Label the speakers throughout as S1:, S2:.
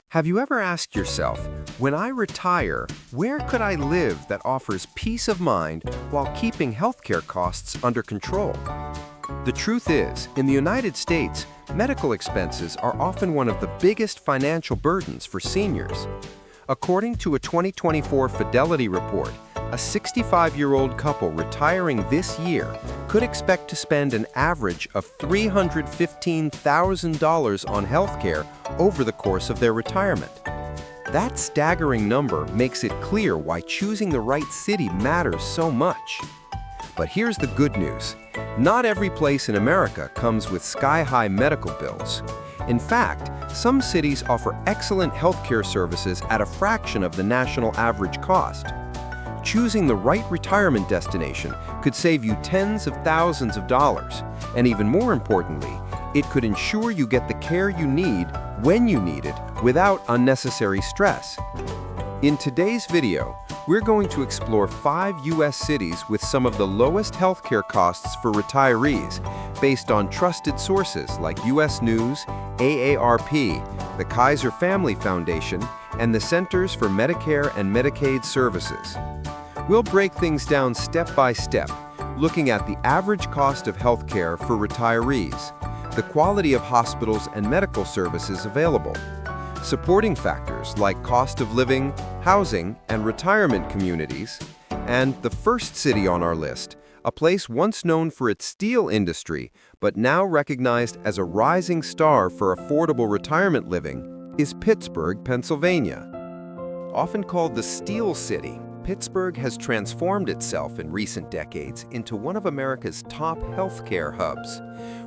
S1: Have you ever asked yourself, when I retire, where could I live that offers peace of mind while keeping healthcare costs under control? The truth is, in the United States, medical expenses are often one of the biggest financial burdens for seniors. According to a 2024 Fidelity report, a 65-year-old couple retiring this year could expect to spend an average of $315,000 on healthcare over the course of their retirement. That staggering number makes it clear why choosing the right city matters so much. But here's the good news. Not every place in America comes with sky-high medical bills. In fact, some cities offer excellent healthcare services at a fraction of the national average cost. Choosing the right retirement destination could save you tens of thousands of dollars, and even more importantly, it could ensure you get the care you need when you need it without unnecessary stress. In today's video, we're going to explore 5 U.S. cities with some of the lowest healthcare costs for retirees based on trusted sources like U.S. News, AARP, the Kaiser Family Foundation, and the Centers for Medicare and Medicaid Services. We'll break things down step by step, looking at the average cost of healthcare for retirees, the quality of hospitals and medical services available, supporting factors like cost of living, housing, and retirement communities, and the first city on our list, a place once known for its steel industry but now recognized as a rising star for affordable retirement living, is Pittsburgh, Pennsylvania. Often called the Steel City, Pittsburgh has transformed itself in recent decades into one of America's top healthcare hubs.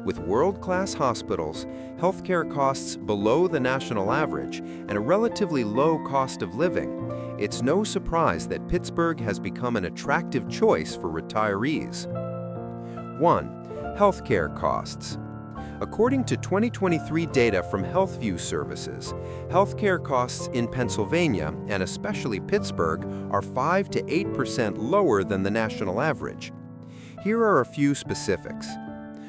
S1: With world-class hospitals, healthcare costs below the national average, and a relatively low cost of living, it's no surprise that Pittsburgh has become an attractive choice for retirees. 1. Healthcare costs. According to 2023 data from HealthView Services, healthcare costs in Pennsylvania, and especially Pittsburgh, are 5 to 8% lower than the national average. Here are a few specifics.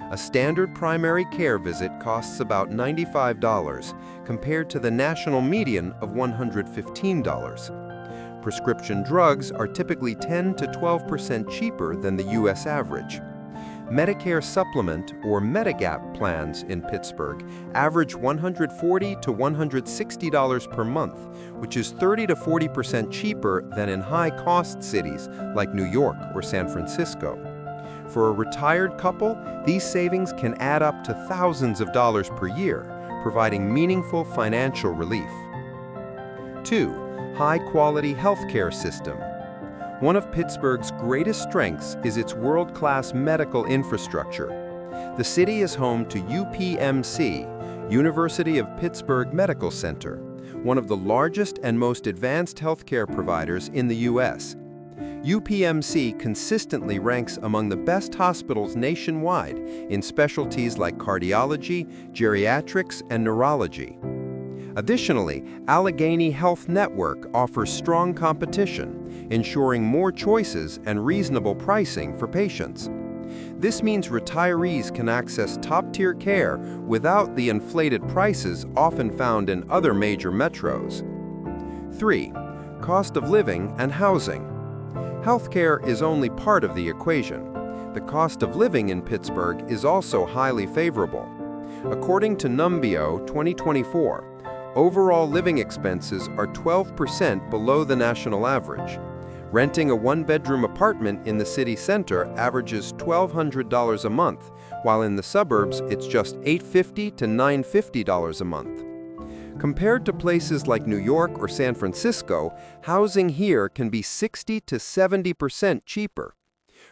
S1: A standard primary care visit costs about $95, compared to the national median of $115. Prescription drugs are typically 10 to 12% cheaper than the U.S. average. Medicare Supplement or Medigap plans in Pittsburgh average $140 to $160 per month, which is 30 to 40% cheaper than in high-cost cities like New York or San Francisco. For a retired couple, these savings can add up to thousands of dollars per year, providing meaningful financial relief. 2. High-quality healthcare system. One of Pittsburgh's greatest strengths is its world-class medical infrastructure. The city is home to UPMC, University of Pittsburgh Medical Center, one of the largest and most advanced healthcare providers in the U.S. UPMC consistently ranks among the best hospitals nationwide in specialties like cardiology, geriatrics, and neurology. Additionally, Allegheny Health Network offers strong competition, ensuring more choices and reasonable pricing for patients. This means retirees can access top-tier care without the inflated prices often found in other major metros. 3. Cost of living and housing. Healthcare is only part of the equation. The cost of living in Pittsburgh is also highly favorable. According to Numbeo 2024, overall living expenses are 12% below the national average. Renting a one-bedroom apartment in the city center averages $1,200 a month, while in the suburbs it's just $850 to $950 a month. Compared to places like New York or San Francisco, housing here can be 60 to 70% cheaper.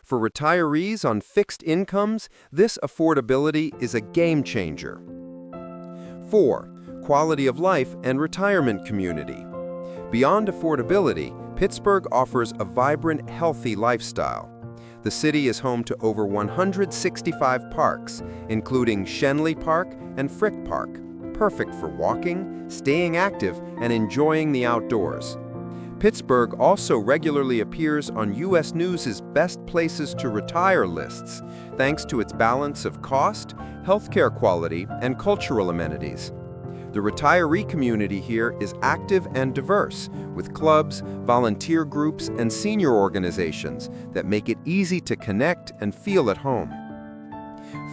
S1: For retirees on fixed incomes, this affordability is a game changer. 4. Quality of life and retirement community. Beyond affordability, Pittsburgh offers a vibrant, healthy lifestyle. The city is home to over 165 parks, including Schenley Park and Frick Park, perfect for walking, staying active, and enjoying the outdoors. Pittsburgh also regularly appears on U.S. News' Best Places to Retire lists, thanks to its balance of cost, healthcare quality, and cultural amenities. The retiree community here is active and diverse, with clubs, volunteer groups, and senior organizations that make it easy to connect and feel at home.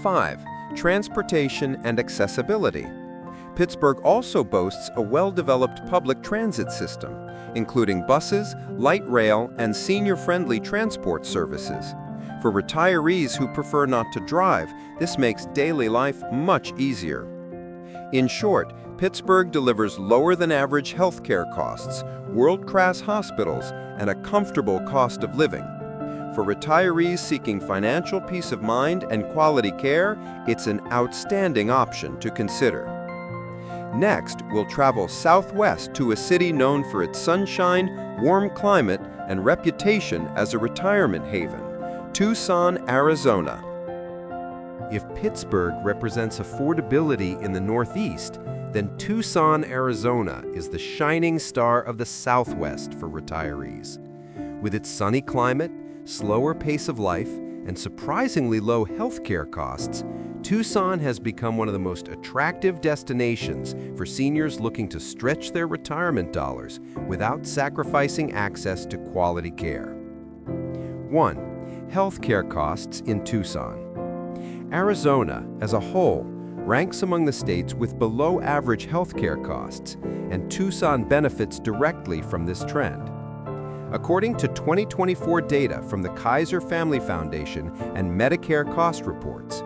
S1: 5. Transportation and accessibility. Pittsburgh also boasts a well-developed public transit system, including buses, light rail, and senior-friendly transport services. For retirees who prefer not to drive, this makes daily life much easier. In short, Pittsburgh delivers lower-than-average healthcare costs, world-class hospitals, and a comfortable cost of living. For retirees seeking financial peace of mind and quality care, it's an outstanding option to consider. Next, we'll travel southwest to a city known for its sunshine, warm climate, and reputation as a retirement haven, Tucson, Arizona. If Pittsburgh represents affordability in the Northeast, then Tucson, Arizona is the shining star of the Southwest for retirees. With its sunny climate, slower pace of life, and surprisingly low healthcare costs, Tucson has become one of the most attractive destinations for seniors looking to stretch their retirement dollars without sacrificing access to quality care. 1. Healthcare costs in Tucson. Arizona, as a whole, ranks among the states with below-average healthcare costs, and Tucson benefits directly from this trend. According to 2024 data from the Kaiser Family Foundation and Medicare cost reports,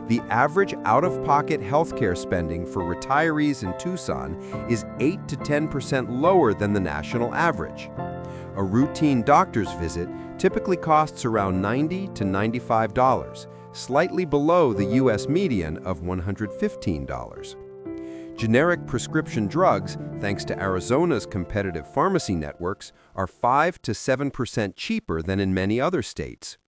S1: the average out-of-pocket healthcare spending for retirees in Tucson is 8 to 10% lower than the national average. A routine doctor's visit typically costs around $90 to $95, slightly below the U.S. median of $115. Generic prescription drugs, thanks to Arizona's competitive pharmacy networks, are 5 to 7% cheaper than in many other states.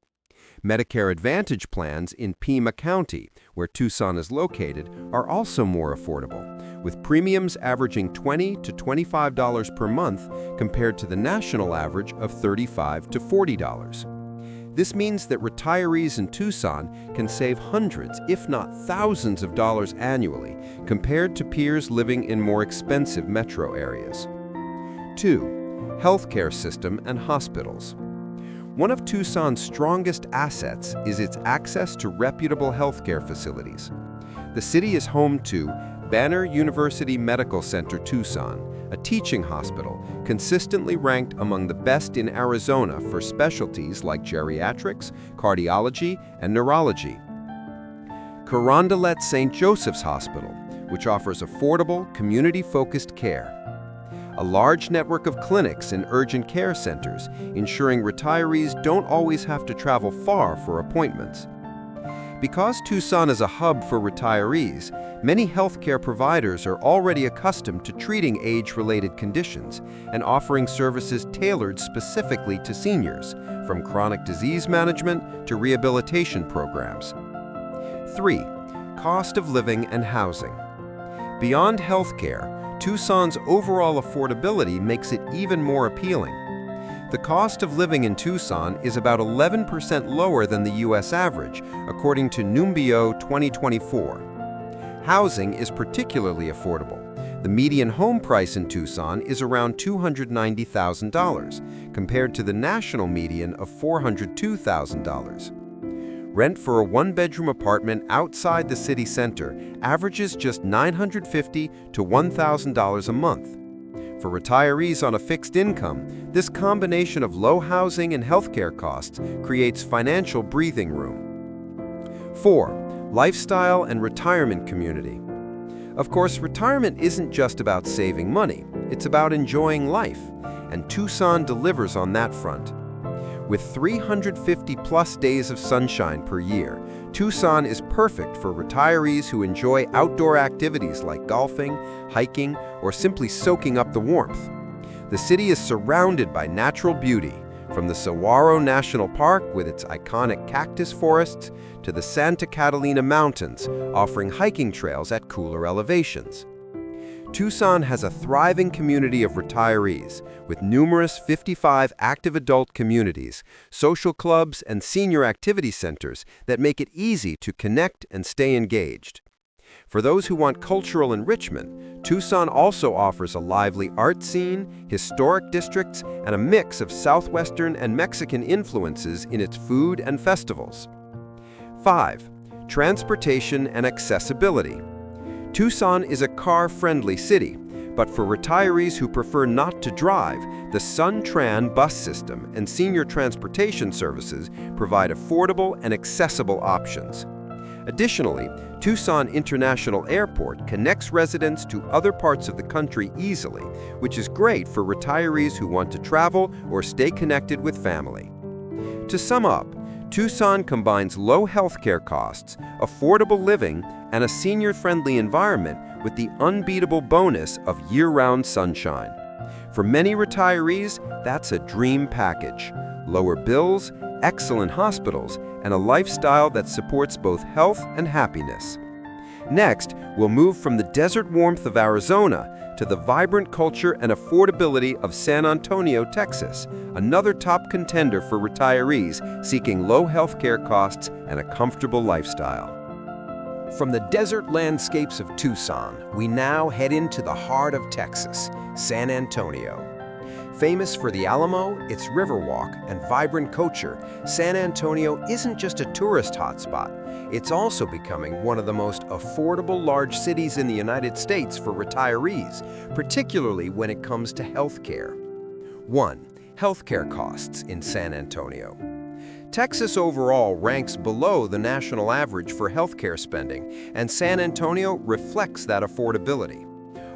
S1: Medicare Advantage plans in Pima County, where Tucson is located, are also more affordable, with premiums averaging $20 to $25 per month compared to the national average of $35 to $40. This means that retirees in Tucson can save hundreds, if not thousands of dollars annually compared to peers living in more expensive metro areas. 2. Healthcare system and hospitals. One of Tucson's strongest assets is its access to reputable healthcare facilities. The city is home to Banner University Medical Center Tucson, a teaching hospital consistently ranked among the best in Arizona for specialties like geriatrics, cardiology, and neurology. Carondelet St. Joseph's Hospital, which offers affordable, community-focused care. A large network of clinics and urgent care centers, ensuring retirees don't always have to travel far for appointments. Because Tucson is a hub for retirees, many healthcare providers are already accustomed to treating age-related conditions and offering services tailored specifically to seniors, from chronic disease management to rehabilitation programs. 3. Cost of living and housing. Beyond healthcare, Tucson's overall affordability makes it even more appealing. The cost of living in Tucson is about 11% lower than the U.S. average, according to Numbeo 2024. Housing is particularly affordable. The median home price in Tucson is around $290,000, compared to the national median of $402,000. Rent for a one-bedroom apartment outside the city center averages just $950 to $1,000 a month. For retirees on a fixed income, this combination of low housing and healthcare costs creates financial breathing room. 4. Lifestyle and retirement community. Of course, retirement isn't just about saving money, it's about enjoying life, and Tucson delivers on that front. With 350-plus days of sunshine per year, Tucson is perfect for retirees who enjoy outdoor activities like golfing, hiking, or simply soaking up the warmth. The city is surrounded by natural beauty, from the Saguaro National Park with its iconic cactus forests to the Santa Catalina Mountains, offering hiking trails at cooler elevations. Tucson has a thriving community of retirees, with numerous 55 active adult communities, social clubs, and senior activity centers that make it easy to connect and stay engaged. For those who want cultural enrichment, Tucson also offers a lively art scene, historic districts, and a mix of Southwestern and Mexican influences in its food and festivals. 5. Transportation and accessibility. Tucson is a car-friendly city, but for retirees who prefer not to drive, the SunTran bus system and senior transportation services provide affordable and accessible options. Additionally, Tucson International Airport connects residents to other parts of the country easily, which is great for retirees who want to travel or stay connected with family. To sum up, Tucson combines low healthcare costs, affordable living, and a senior-friendly environment with the unbeatable bonus of year-round sunshine. For many retirees, that's a dream package: lower bills, excellent hospitals, and a lifestyle that supports both health and happiness. Next, we'll move from the desert warmth of Arizona to the vibrant culture and affordability of San Antonio, Texas, another top contender for retirees seeking low healthcare costs and a comfortable lifestyle. From the desert landscapes of Tucson, we now head into the heart of Texas, San Antonio. Famous for the Alamo, its Riverwalk, and vibrant culture, San Antonio isn't just a tourist hotspot. It's also becoming one of the most affordable large cities in the United States for retirees, particularly when it comes to healthcare. 1. Healthcare costs in San Antonio. Texas overall ranks below the national average for healthcare spending, and San Antonio reflects that affordability.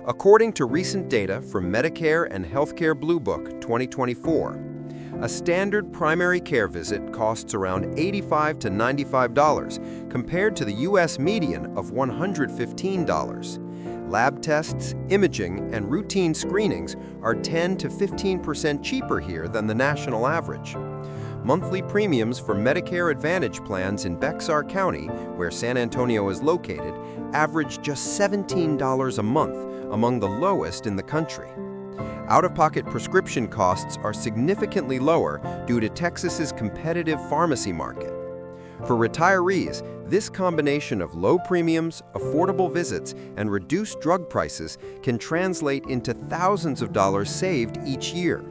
S1: According to recent data from Medicare and Healthcare Blue Book 2024, a standard primary care visit costs around $85 to $95 compared to the U.S. median of $115. Lab tests, imaging, and routine screenings are 10 to 15% cheaper here than the national average. Monthly premiums for Medicare Advantage plans in Bexar County, where San Antonio is located, average just $17 a month, among the lowest in the country. Out-of-pocket prescription costs are significantly lower due to Texas's competitive pharmacy market. For retirees, this combination of low premiums, affordable visits, and reduced drug prices can translate into thousands of dollars saved each year.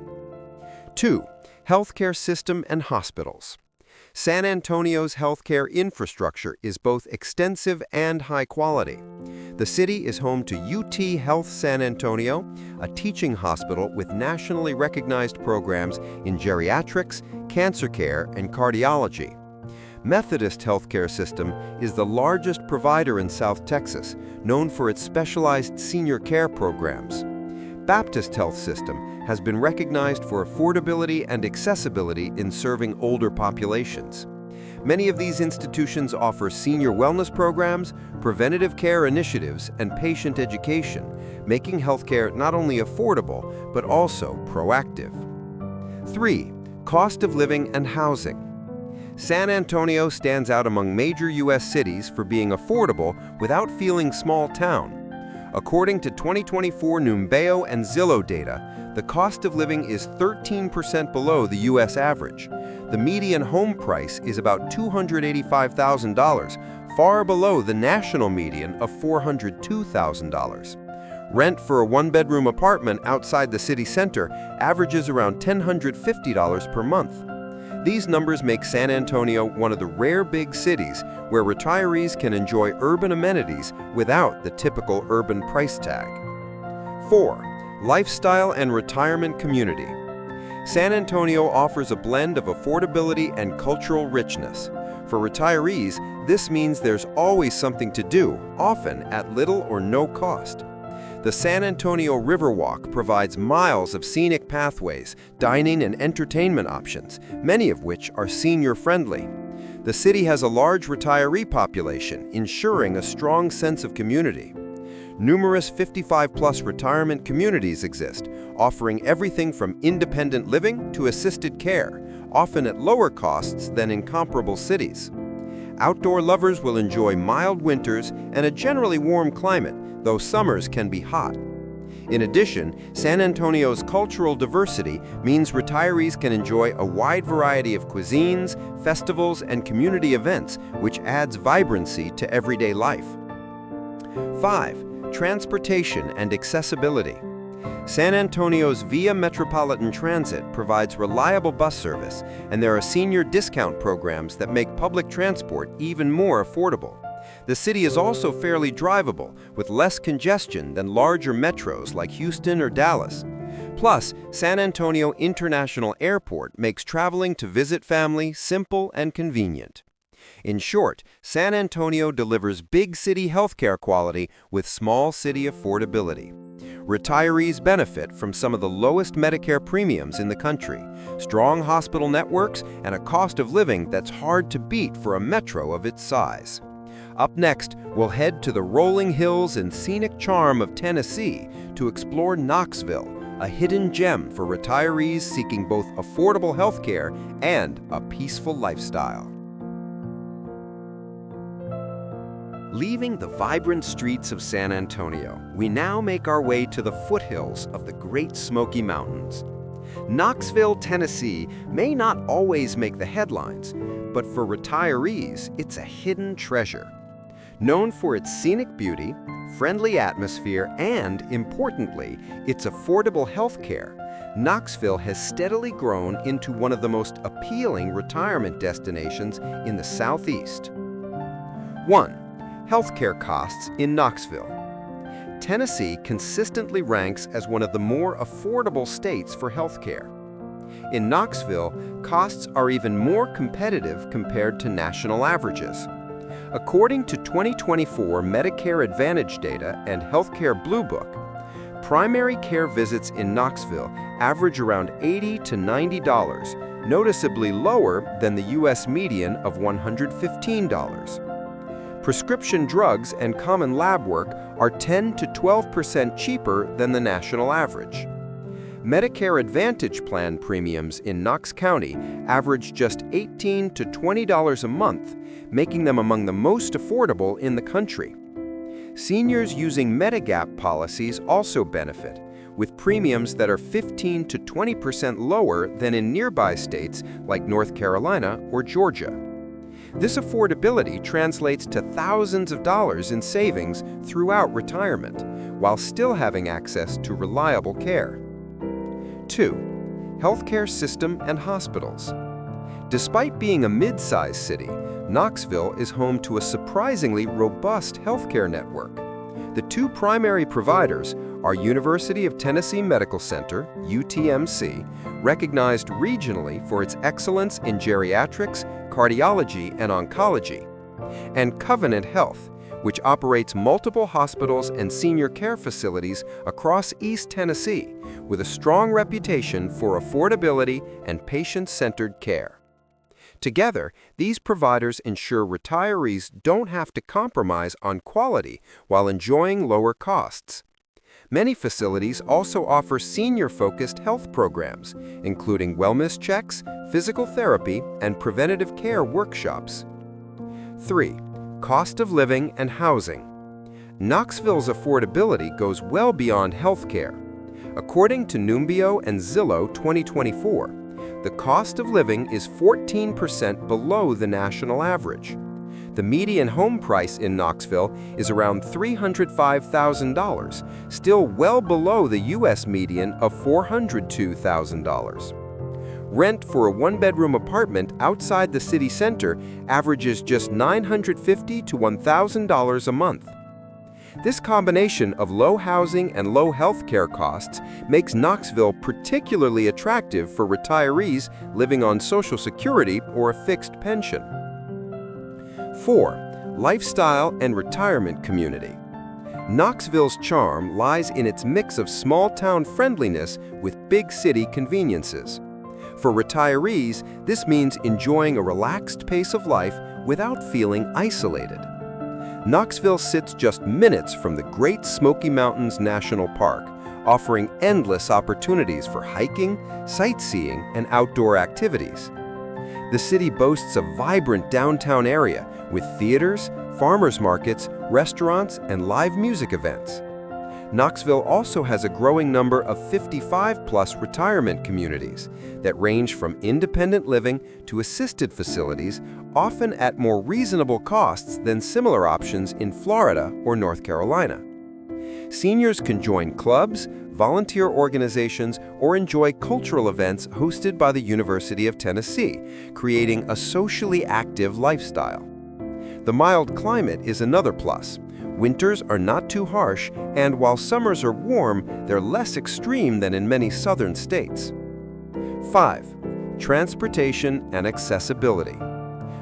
S1: 2. Healthcare system and hospitals. San Antonio's healthcare infrastructure is both extensive and high quality. The city is home to UT Health San Antonio, a teaching hospital with nationally recognized programs in geriatrics, cancer care, and cardiology. Methodist Healthcare System is the largest provider in South Texas, known for its specialized senior care programs. Baptist Health System has been recognized for affordability and accessibility in serving older populations. Many of these institutions offer senior wellness programs, preventative care initiatives, and patient education, making healthcare not only affordable, but also proactive. 3. Cost of living and housing. San Antonio stands out among major U.S. cities for being affordable without feeling small town. According to 2024 Numbeo and Zillow data, the cost of living is 13% below the U.S. average. The median home price is about $285,000, far below the national median of $402,000. Rent for a one-bedroom apartment outside the city center averages around $1,050 per month. These numbers make San Antonio one of the rare big cities where retirees can enjoy urban amenities without the typical urban price tag. 4. Lifestyle and retirement community. San Antonio offers a blend of affordability and cultural richness. For retirees, this means there's always something to do, often at little or no cost. The San Antonio Riverwalk provides miles of scenic pathways, dining and entertainment options, many of which are senior-friendly. The city has a large retiree population, ensuring a strong sense of community. Numerous 55-plus retirement communities exist, offering everything from independent living to assisted care, often at lower costs than in comparable cities. Outdoor lovers will enjoy mild winters and a generally warm climate, though summers can be hot. In addition, San Antonio's cultural diversity means retirees can enjoy a wide variety of cuisines, festivals, and community events, which adds vibrancy to everyday life. 5. Transportation and accessibility. San Antonio's Via Metropolitan Transit provides reliable bus service, and there are senior discount programs that make public transport even more affordable. The city is also fairly drivable, with less congestion than larger metros like Houston or Dallas. Plus, San Antonio International Airport makes traveling to visit family simple and convenient. In short, San Antonio delivers big city healthcare quality with small city affordability. Retirees benefit from some of the lowest Medicare premiums in the country, strong hospital networks, and a cost of living that's hard to beat for a metro of its size. Up next, we'll head to the rolling hills and scenic charm of Tennessee to explore Knoxville, a hidden gem for retirees seeking both affordable healthcare and a peaceful lifestyle. Leaving the vibrant streets of San Antonio, we now make our way to the foothills of the Great Smoky Mountains. Knoxville, Tennessee may not always make the headlines, but for retirees, it's a hidden treasure. Known for its scenic beauty, friendly atmosphere, and, importantly, its affordable health care, Knoxville has steadily grown into one of the most appealing retirement destinations in the Southeast. 1. Healthcare costs in Knoxville. Tennessee consistently ranks as one of the more affordable states for healthcare. In Knoxville, costs are even more competitive compared to national averages. According to 2024 Medicare Advantage data and Healthcare Blue Book, primary care visits in Knoxville average around $80 to $90, noticeably lower than the U.S. median of $115. Prescription drugs and common lab work are 10 to 12% cheaper than the national average. Medicare Advantage plan premiums in Knox County average just $18 to $20 a month, making them among the most affordable in the country. Seniors using Medigap policies also benefit, with premiums that are 15 to 20% lower than in nearby states like North Carolina or Georgia. This affordability translates to thousands of dollars in savings throughout retirement, while still having access to reliable care. 2. Healthcare system and hospitals. Despite being a mid-sized city, Knoxville is home to a surprisingly robust healthcare network. The two primary providers are University of Tennessee Medical Center, UTMC, recognized regionally for its excellence in geriatrics, cardiology, and oncology, and Covenant Health, which operates multiple hospitals and senior care facilities across East Tennessee, with a strong reputation for affordability and patient-centered care. Together, these providers ensure retirees don't have to compromise on quality while enjoying lower costs. Many facilities also offer senior-focused health programs, including wellness checks, physical therapy, and preventative care workshops. 3. Cost of living and housing. Knoxville's affordability goes well beyond healthcare. According to Numbeo and Zillow 2024, the cost of living is 14% below the national average. The median home price in Knoxville is around $305,000, still well below the U.S. median of $402,000. Rent for a one-bedroom apartment outside the city center averages just $950 to $1,000 a month. This combination of low housing and low health care costs makes Knoxville particularly attractive for retirees living on Social Security or a fixed pension. 4. Lifestyle and retirement community. Knoxville's charm lies in its mix of small-town friendliness with big city conveniences. For retirees, this means enjoying a relaxed pace of life without feeling isolated. Knoxville sits just minutes from the Great Smoky Mountains National Park, offering endless opportunities for hiking, sightseeing, and outdoor activities. The city boasts a vibrant downtown area with theaters, farmers markets, restaurants, and live music events. Knoxville also has a growing number of 55-plus retirement communities that range from independent living to assisted facilities, often at more reasonable costs than similar options in Florida or North Carolina. Seniors can join clubs, volunteer organizations, or enjoy cultural events hosted by the University of Tennessee, creating a socially active lifestyle. The mild climate is another plus. Winters are not too harsh, and while summers are warm, they're less extreme than in many southern states. 5. Transportation and accessibility.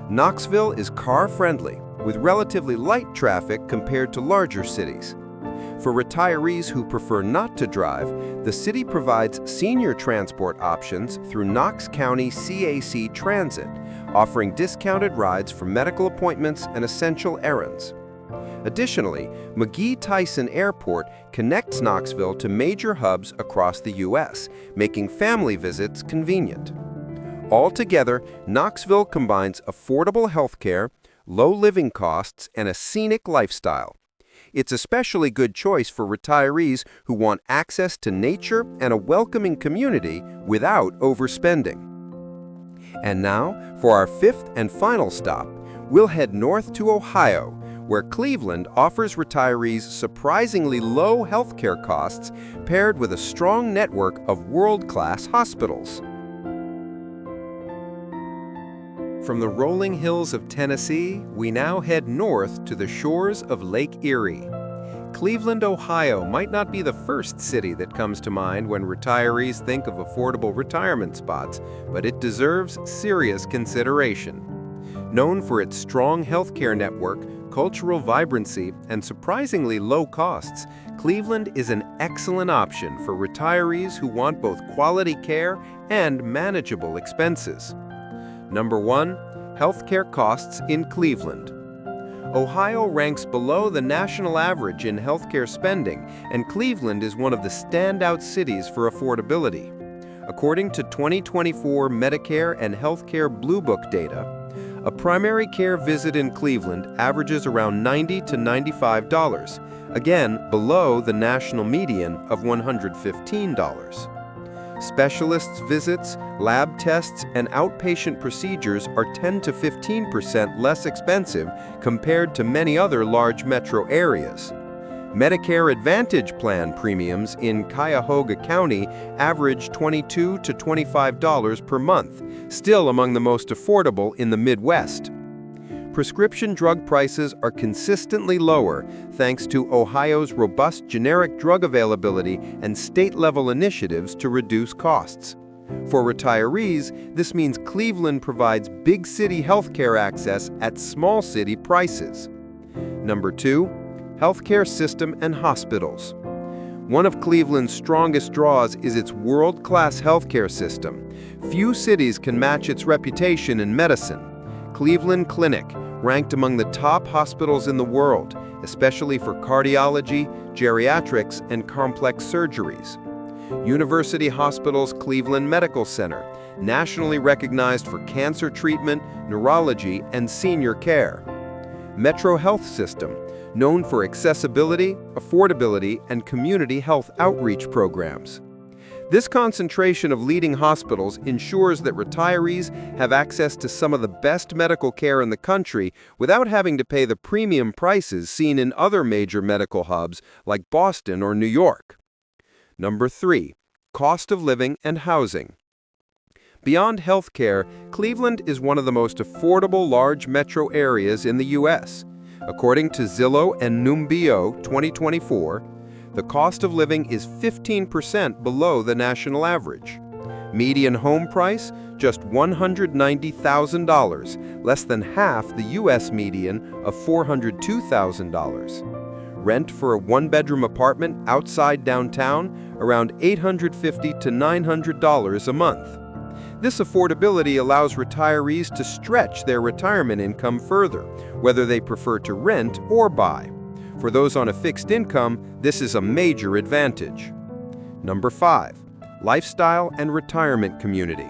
S1: Knoxville is car-friendly, with relatively light traffic compared to larger cities. For retirees who prefer not to drive, the city provides senior transport options through Knox County CAC Transit, offering discounted rides for medical appointments and essential errands. Additionally, McGee-Tyson Airport connects Knoxville to major hubs across the U.S., making family visits convenient. Altogether, Knoxville combines affordable healthcare, low living costs, and a scenic lifestyle. It's a especially good choice for retirees who want access to nature and a welcoming community without overspending. And now, for our fifth and final stop, we'll head north to Ohio, where Cleveland offers retirees surprisingly low healthcare costs paired with a strong network of world-class hospitals. From the rolling hills of Tennessee, we now head north to the shores of Lake Erie. Cleveland, Ohio might not be the first city that comes to mind when retirees think of affordable retirement spots, but it deserves serious consideration. Known for its strong healthcare network, cultural vibrancy, and surprisingly low costs, Cleveland is an excellent option for retirees who want both quality care and manageable expenses. Number 1. Healthcare costs in Cleveland. Ohio ranks below the national average in healthcare spending, and Cleveland is one of the standout cities for affordability. According to 2024 Medicare and Healthcare Blue Book data, a primary care visit in Cleveland averages around $90 to $95, again below the national median of $115. Specialists' visits, lab tests, and outpatient procedures are 10 to 15% less expensive compared to many other large metro areas. Medicare Advantage plan premiums in Cuyahoga County average $22 to $25 per month, still among the most affordable in the Midwest. Prescription drug prices are consistently lower thanks to Ohio's robust generic drug availability and state-level initiatives to reduce costs. For retirees, this means Cleveland provides big city healthcare access at small city prices. Number 2. Healthcare system and hospitals. One of Cleveland's strongest draws is its world-class healthcare system. Few cities can match its reputation in medicine. Cleveland Clinic, ranked among the top hospitals in the world, especially for cardiology, geriatrics, and complex surgeries. University Hospital's Cleveland Medical Center, nationally recognized for cancer treatment, neurology, and senior care. Metro Health System, known for accessibility, affordability, and community health outreach programs. This concentration of leading hospitals ensures that retirees have access to some of the best medical care in the country without having to pay the premium prices seen in other major medical hubs like Boston or New York. Number 3. Cost of living and housing. Beyond healthcare, Cleveland is one of the most affordable large metro areas in the U.S. According to Zillow and Numbeo 2024, the cost of living is 15% below the national average. Median home price, just $190,000, less than half the U.S. median of $402,000. Rent for a one-bedroom apartment outside downtown, around $850 to $900 a month. This affordability allows retirees to stretch their retirement income further, whether they prefer to rent or buy. For those on a fixed income, this is a major advantage. Number 5. Lifestyle and retirement community.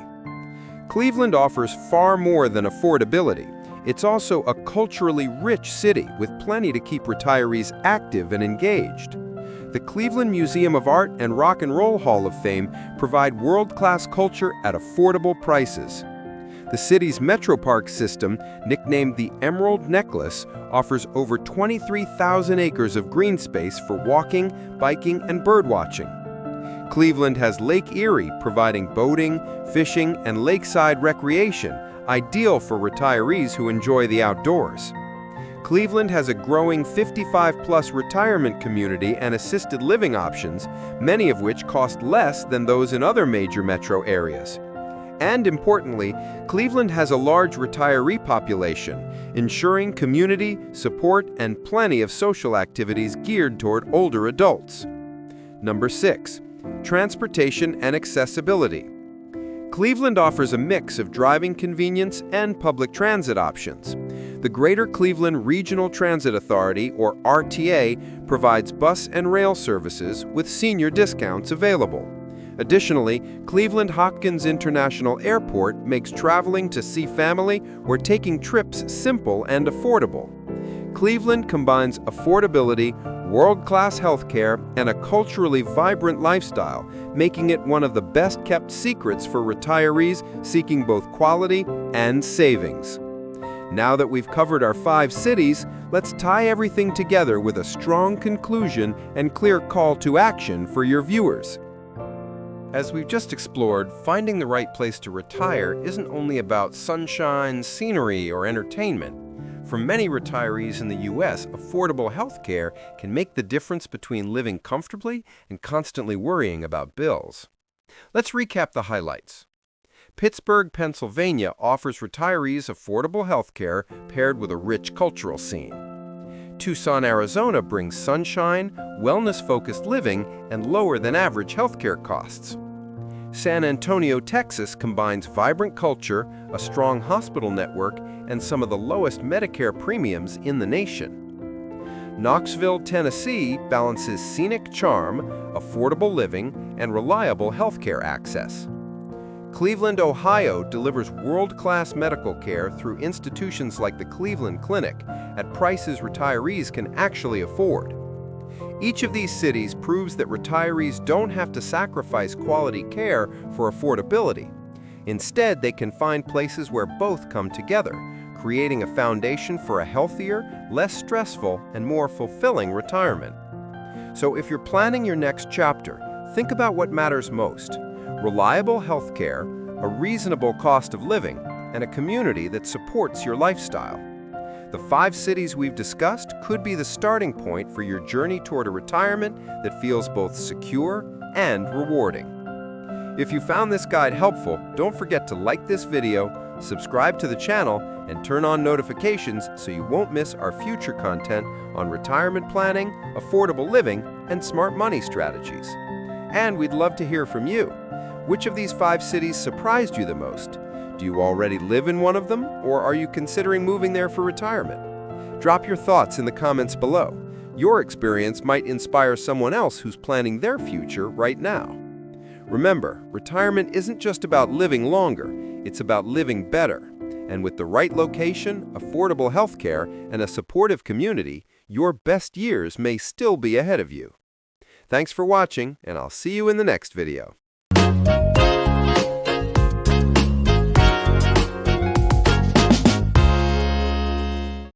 S1: Cleveland offers far more than affordability. It's also a culturally rich city with plenty to keep retirees active and engaged. The Cleveland Museum of Art and Rock and Roll Hall of Fame provide world-class culture at affordable prices. The city's Metro Park system, nicknamed the Emerald Necklace, offers over 23,000 acres of green space for walking, biking, and birdwatching. Cleveland has Lake Erie, providing boating, fishing, and lakeside recreation, ideal for retirees who enjoy the outdoors. Cleveland has a growing 55-plus retirement community and assisted living options, many of which cost less than those in other major metro areas. And importantly, Cleveland has a large retiree population, ensuring community, support, and plenty of social activities geared toward older adults. Number 6. Transportation and accessibility. Cleveland offers a mix of driving convenience and public transit options. The Greater Cleveland Regional Transit Authority, or RTA, provides bus and rail services with senior discounts available. Additionally, Cleveland Hopkins International Airport makes traveling to see family or taking trips simple and affordable. Cleveland combines affordability, world-class healthcare, and a culturally vibrant lifestyle, making it one of the best-kept secrets for retirees seeking both quality and savings. Now that we've covered our 5 cities, let's tie everything together with a strong conclusion and clear call to action for your viewers. As we've just explored, finding the right place to retire isn't only about sunshine, scenery, or entertainment. For many retirees in the U.S., affordable health care can make the difference between living comfortably and constantly worrying about bills. Let's recap the highlights. Pittsburgh, Pennsylvania offers retirees affordable health care paired with a rich cultural scene. Tucson, Arizona brings sunshine, wellness-focused living, and lower-than-average healthcare costs. San Antonio, Texas combines vibrant culture, a strong hospital network, and some of the lowest Medicare premiums in the nation. Knoxville, Tennessee balances scenic charm, affordable living, and reliable healthcare access. Cleveland, Ohio delivers world-class medical care through institutions like the Cleveland Clinic at prices retirees can actually afford. Each of these cities proves that retirees don't have to sacrifice quality care for affordability. Instead, they can find places where both come together, creating a foundation for a healthier, less stressful, and more fulfilling retirement. So if you're planning your next chapter, think about what matters most: reliable health care, a reasonable cost of living, and a community that supports your lifestyle. The 5 cities we've discussed could be the starting point for your journey toward a retirement that feels both secure and rewarding. If you found this guide helpful, don't forget to like this video, subscribe to the channel, and turn on notifications so you won't miss our future content on retirement planning, affordable living, and smart money strategies. And we'd love to hear from you. Which of these 5 cities surprised you the most? Do you already live in one of them, or are you considering moving there for retirement? Drop your thoughts in the comments below. Your experience might inspire someone else who's planning their future right now. Remember, retirement isn't just about living longer, it's about living better. And with the right location, affordable healthcare, and a supportive community, your best years may still be ahead of you. Thanks for watching, and I'll see you in the next video.